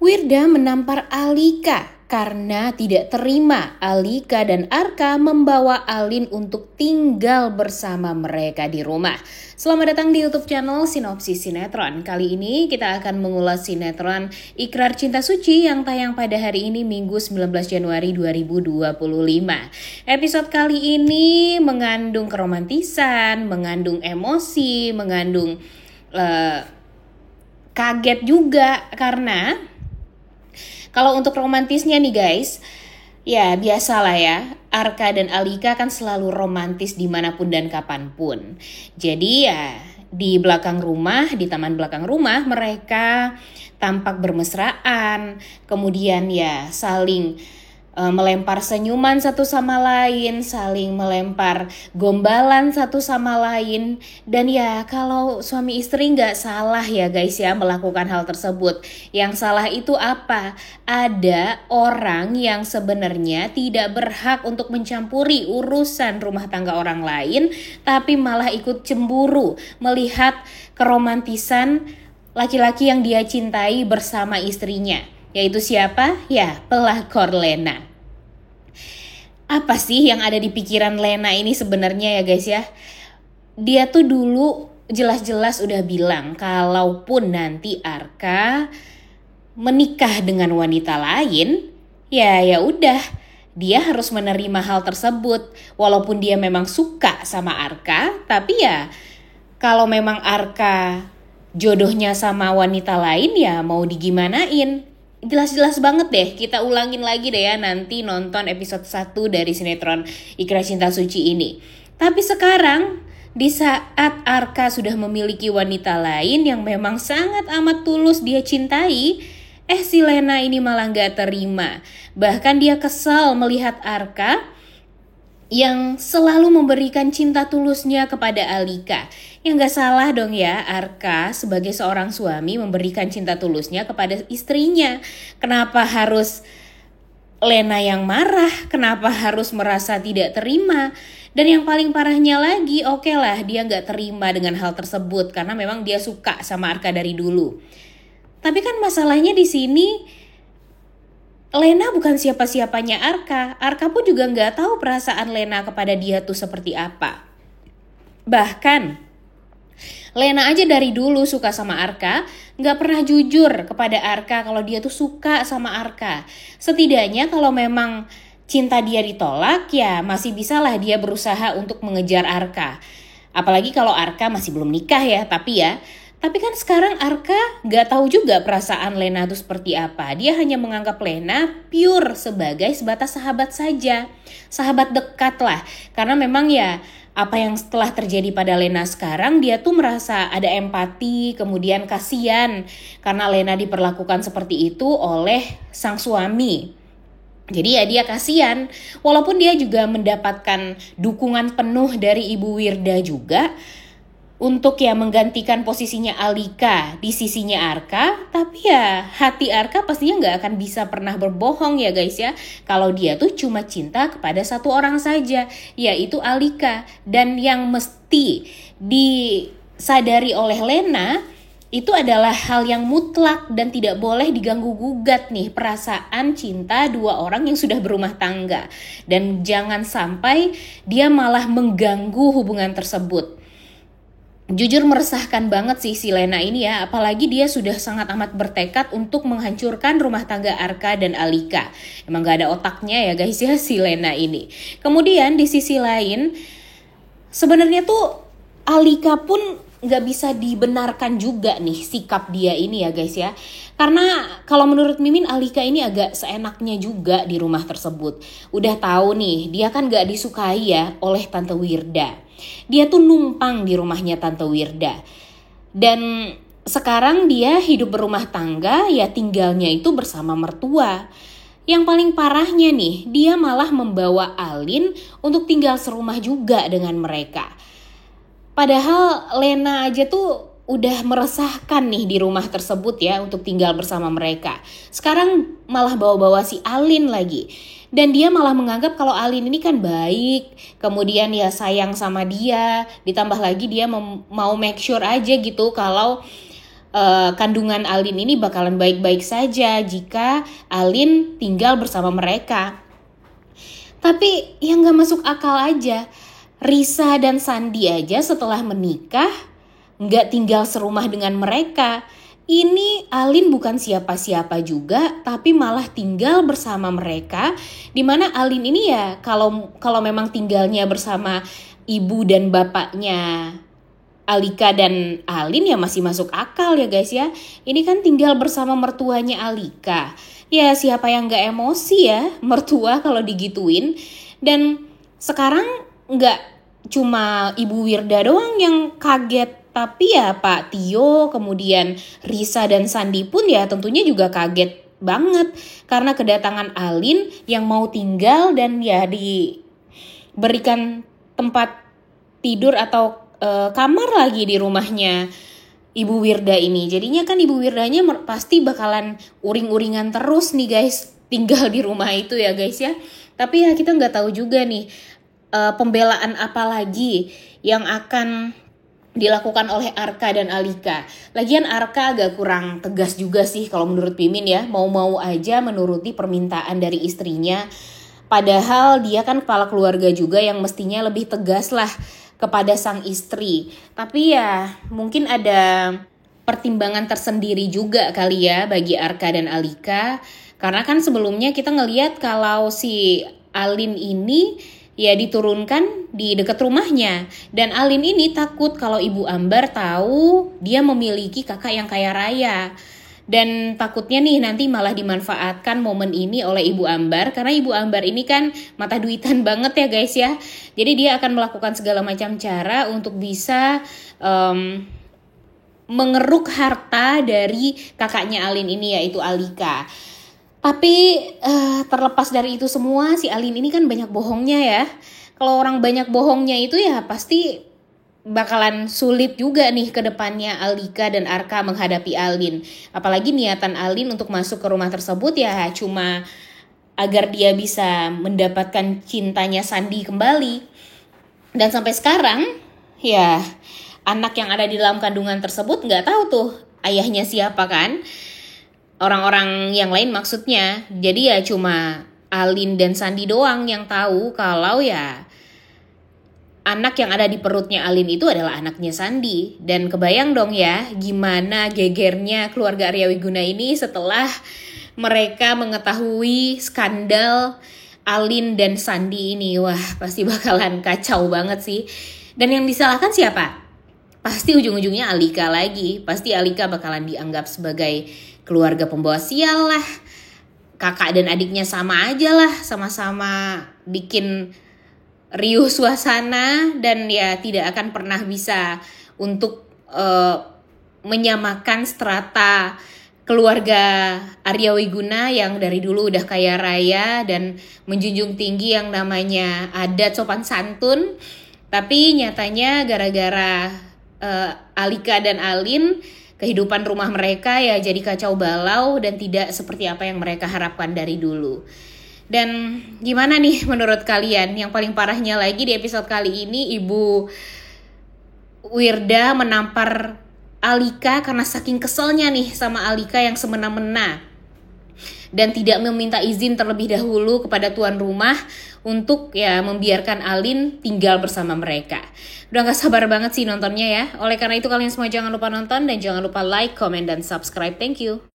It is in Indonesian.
Wirda menampar Alika karena tidak terima Alika dan Arka membawa Alin untuk tinggal bersama mereka di rumah. Selamat datang di YouTube channel Sinopsis Sinetron. Kali ini kita akan mengulas sinetron Ikrar Cinta Suci yang tayang pada hari ini Minggu 19 Januari 2025. Episode kali ini mengandung keromantisan, mengandung emosi, mengandung kaget juga karena kalau untuk romantisnya nih guys, ya biasalah ya, Arka dan Alika kan selalu romantis dimanapun dan kapanpun. Jadi ya di belakang rumah, di taman belakang rumah mereka tampak bermesraan, kemudian ya saling melempar senyuman satu sama lain, saling melempar gombalan satu sama lain. Dan ya kalau suami istri nggak salah ya guys ya melakukan hal tersebut. Yang salah itu apa? Ada orang yang sebenarnya tidak berhak untuk mencampuri urusan rumah tangga orang lain, tapi malah ikut cemburu melihat keromantisan laki-laki yang dia cintai bersama istrinya. Yaitu siapa? Ya, pelakor Lena. Apa sih yang ada di pikiran Lena ini sebenarnya ya guys ya? Dia tuh dulu jelas-jelas udah bilang kalaupun nanti Arka menikah dengan wanita lain, ya udah dia harus menerima hal tersebut. Walaupun dia memang suka sama Arka, tapi ya kalau memang Arka jodohnya sama wanita lain ya mau digimanain. Jelas-jelas banget deh, kita ulangin lagi deh ya nanti nonton episode 1 dari sinetron Ikrar Cinta Suci ini. Tapi sekarang di saat Arka sudah memiliki wanita lain yang memang sangat amat tulus dia cintai, si Lena ini malah gak terima. Bahkan dia kesal melihat Arka yang selalu memberikan cinta tulusnya kepada Alika. Yang gak salah dong ya Arka sebagai seorang suami memberikan cinta tulusnya kepada istrinya. Kenapa harus Lena yang marah? Kenapa harus merasa tidak terima? Dan yang paling parahnya lagi, oke lah dia gak terima dengan hal tersebut karena memang dia suka sama Arka dari dulu. Tapi kan masalahnya di sini Lena bukan siapa-siapanya Arka. Arka pun juga nggak tahu perasaan Lena kepada dia tuh seperti apa. Bahkan Lena aja dari dulu suka sama Arka, nggak pernah jujur kepada Arka kalau dia tuh suka sama Arka. Setidaknya kalau memang cinta dia ditolak, ya masih bisalah dia berusaha untuk mengejar Arka. Apalagi kalau Arka masih belum nikah ya, Tapi kan sekarang Arka gak tahu juga perasaan Lena itu seperti apa. Dia hanya menganggap Lena pure sebagai sebatas sahabat saja. Sahabat dekat lah. Karena memang ya apa yang setelah terjadi pada Lena sekarang, dia tuh merasa ada empati, kemudian kasihan. Karena Lena diperlakukan seperti itu oleh sang suami. Jadi ya dia kasihan. Walaupun dia juga mendapatkan dukungan penuh dari Ibu Wirda juga untuk ya menggantikan posisinya Alika di sisinya Arka, tapi ya hati Arka pastinya nggak akan bisa pernah berbohong ya guys ya, kalau dia tuh cuma cinta kepada satu orang saja, yaitu Alika. Dan yang mesti disadari oleh Lena itu adalah hal yang mutlak dan tidak boleh diganggu-gugat nih perasaan cinta dua orang yang sudah berumah tangga. Dan jangan sampai dia malah mengganggu hubungan tersebut. Jujur meresahkan banget sih si Lena ini ya, apalagi dia sudah sangat amat bertekad untuk menghancurkan rumah tangga Arka dan Alika. Emang gak ada otaknya ya guys ya si Lena ini. Kemudian di sisi lain, sebenarnya tuh Alika pun gak bisa dibenarkan juga nih sikap dia ini ya guys ya. Karena kalau menurut Mimin, Alika ini agak seenaknya juga di rumah tersebut. Udah tahu nih, dia kan gak disukai ya oleh Tante Wirda. Dia tuh numpang di rumahnya Tante Wirda. Dan sekarang dia hidup berumah tangga, ya tinggalnya itu bersama mertua. Yang paling parahnya nih, dia malah membawa Alin untuk tinggal serumah juga dengan mereka. Padahal Lena aja tuh udah meresahkan nih di rumah tersebut ya untuk tinggal bersama mereka. Sekarang malah bawa-bawa si Alin lagi. Dan dia malah menganggap kalau Alin ini kan baik, kemudian ya sayang sama dia, ditambah lagi dia mau make sure aja gitu kalau kandungan Alin ini bakalan baik-baik saja jika Alin tinggal bersama mereka. Tapi yang gak masuk akal aja, Risa dan Sandi aja setelah menikah gak tinggal serumah dengan mereka. Ini Alin bukan siapa-siapa juga, tapi malah tinggal bersama mereka. Dimana Alin ini ya kalau memang tinggalnya bersama ibu dan bapaknya Alika dan Alin ya masih masuk akal ya guys ya. Ini kan tinggal bersama mertuanya Alika. Ya siapa yang gak emosi ya mertua kalau digituin. Dan sekarang gak cuma Ibu Wirda doang yang kaget. Tapi ya Pak Tio, kemudian Risa dan Sandi pun ya tentunya juga kaget banget. Karena kedatangan Alin yang mau tinggal dan ya diberikan tempat tidur atau kamar lagi di rumahnya Ibu Wirda ini. Jadinya kan Ibu Wirdanya pasti bakalan uring-uringan terus nih guys, tinggal di rumah itu ya guys ya. Tapi ya kita nggak tahu juga nih pembelaan apa lagi yang akan dilakukan oleh Arka dan Alika. Lagian Arka agak kurang tegas juga sih kalau menurut Mimin ya. Mau-mau aja menuruti permintaan dari istrinya. Padahal dia kan kepala keluarga juga yang mestinya lebih tegas lah kepada sang istri. Tapi ya mungkin ada pertimbangan tersendiri juga kali ya bagi Arka dan Alika. Karena kan sebelumnya kita ngelihat kalau si Alin ini ya diturunkan di dekat rumahnya. Dan Alin ini takut kalau Ibu Ambar tahu dia memiliki kakak yang kaya raya. Dan takutnya nih nanti malah dimanfaatkan momen ini oleh Ibu Ambar. Karena Ibu Ambar ini kan mata duitan banget ya guys ya. Jadi dia akan melakukan segala macam cara untuk bisa mengeruk harta dari kakaknya Alin ini yaitu Alika. Tapi terlepas dari itu semua, si Alin ini kan banyak bohongnya ya. Kalau orang banyak bohongnya itu ya pasti bakalan sulit juga nih ke depannya Alika dan Arka menghadapi Alin. Apalagi niatan Alin untuk masuk ke rumah tersebut ya cuma agar dia bisa mendapatkan cintanya Sandi kembali. Dan sampai sekarang ya anak yang ada di dalam kandungan tersebut nggak tahu tuh ayahnya siapa kan. Orang-orang yang lain maksudnya. Jadi ya cuma Alin dan Sandi doang yang tahu kalau ya anak yang ada di perutnya Alin itu adalah anaknya Sandi. Dan kebayang dong ya gimana gegernya keluarga Arya Wiguna ini setelah mereka mengetahui skandal Alin dan Sandi ini. Wah pasti bakalan kacau banget sih. Dan yang disalahkan siapa? Pasti ujung-ujungnya Alika lagi. Pasti Alika bakalan dianggap sebagai keluarga pembawa sial lah. Kakak dan adiknya sama aja lah. Sama-sama bikin riuh suasana. Dan ya tidak akan pernah bisa untuk menyamakan strata keluarga Arya Wiguna yang dari dulu udah kaya raya dan menjunjung tinggi yang namanya adat sopan santun. Tapi nyatanya gara-gara Alika dan Alin, kehidupan rumah mereka ya jadi kacau balau dan tidak seperti apa yang mereka harapkan dari dulu. Dan gimana nih menurut kalian? Yang paling parahnya lagi di episode kali ini Ibu Wirda menampar Alika karena saking keselnya nih sama Alika yang semena-mena. Dan tidak meminta izin terlebih dahulu kepada tuan rumah untuk ya membiarkan Alin tinggal bersama mereka. Udah gak sabar banget sih nontonnya ya. Oleh karena itu kalian semua jangan lupa nonton dan jangan lupa like, comment, dan subscribe. Thank you.